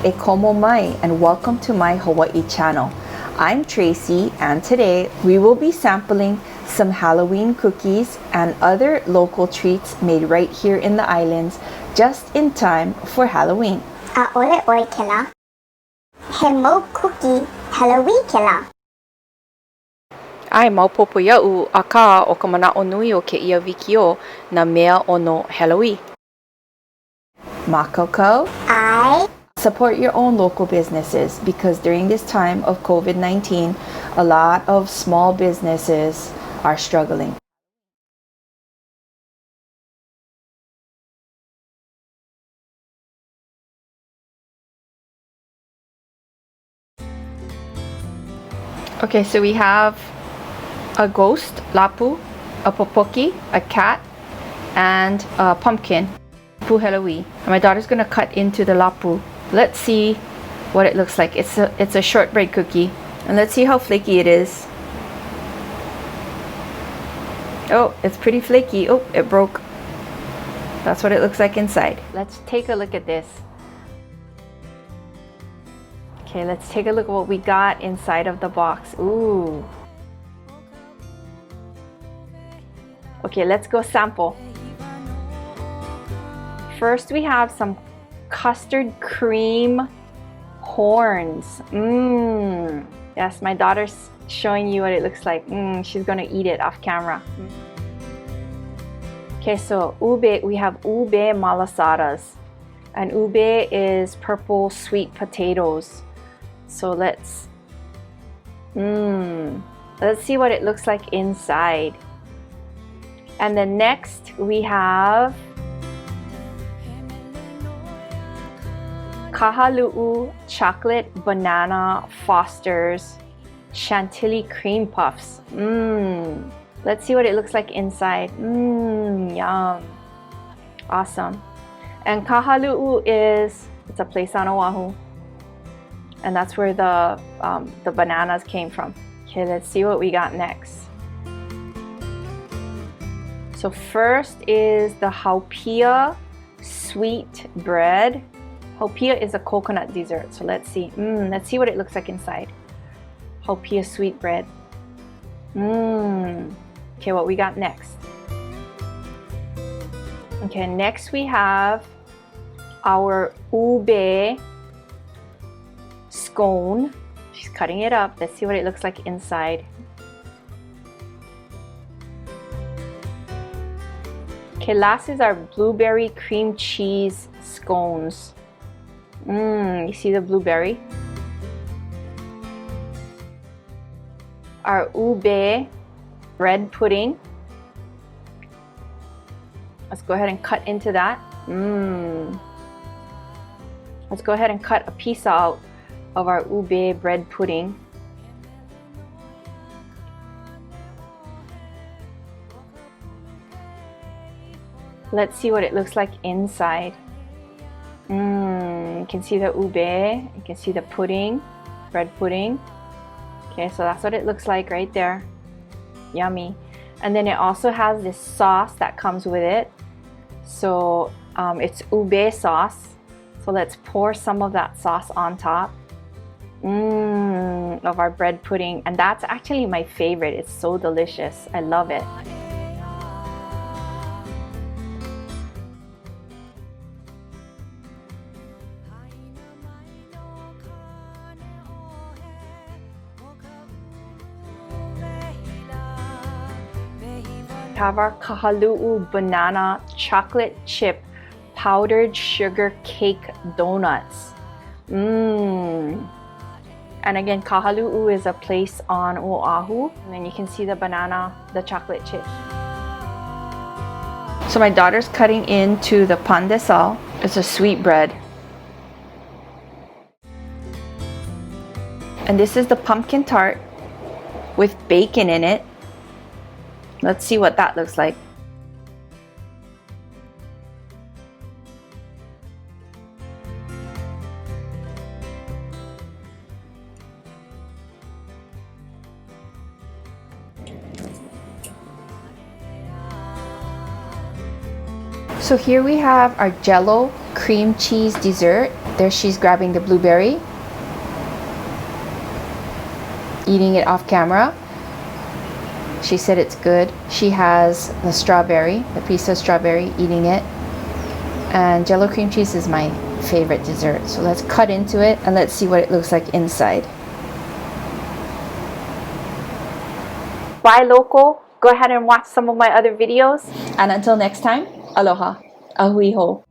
e komo mai and welcome to my Hawaii channel. I'm Tracie and today we will be sampling some Halloween cookies and other local treats made right here in the islands just in time for Halloween. A ole oi ke la. He mau cookie Halloween ke la. Ai maupopo ia'u a ka o ka mana'o nui o ke ia wikio na mea o no Halloween. Makoko. I Support your own local businesses because during this time of COVID-19, a lot of small businesses are struggling. Okay, so we have a ghost, lapu, a popoki, a cat, and a pumpkin, puhelui. And my daughter's gonna cut into the lapu. Let's see what it looks like. It's a shortbread cookie, and let's see how flaky it is. Oh, it's pretty flaky. Oh, it broke. That's what it looks like inside. Let's take a look at this. Okay, let's take a look at what we got inside of the box. Ooh. Okay, let's go sample. First, we have some custard cream horns. Yes, my daughter's showing you what it looks like. She's gonna eat it off camera. Okay, so ube, we have Ube Malasadas. And ube is purple sweet potatoes. So let's see what it looks like inside. And then next we have Kahaluʻu chocolate banana Foster's Chantilly cream puffs. Let's see what it looks like inside. Yum. Awesome. And Kahaluʻu it's a place on Oahu. And that's where the bananas came from. Okay, let's see what we got next. So first is the Haupia sweet bread. Haupia is a coconut dessert. So let's see what it looks like inside. Haupia sweet bread. Okay, what we got next? Okay, next we have our Ube Scone. She's cutting it up. Let's see what it looks like inside. Okay, last is our blueberry cream cheese scones. You see the blueberry? Our Ube Bread Pudding. Let's go ahead and cut into that. Let's go ahead and cut a piece out of our Ube Bread Pudding. Let's see what it looks like inside. You can see the ube, you can see the pudding, bread pudding. Okay, so that's what it looks like right there. Yummy. And then it also has this sauce that comes with it. So it's ube sauce. So let's pour some of that sauce on top of our bread pudding. And that's actually my favorite. It's so delicious. I love it. Have our Kahaluʻu banana chocolate chip powdered sugar cake donuts. And again, Kahaluʻu is a place on Oahu. And then you can see the banana, the chocolate chip. So my daughter's cutting into the Pandesal. It's a sweet bread. And this is the pumpkin tart with bacon in it. Let's see what that looks like. So here we have our Jello cream cheese dessert. There she's grabbing the blueberry, eating it off camera. She said it's good. She has the strawberry, the piece of strawberry, eating it. And Jello cream cheese is my favorite dessert. So let's cut into it and let's see what it looks like inside. Bye, local. Go ahead and watch some of my other videos. And until next time, aloha. Ahui ho.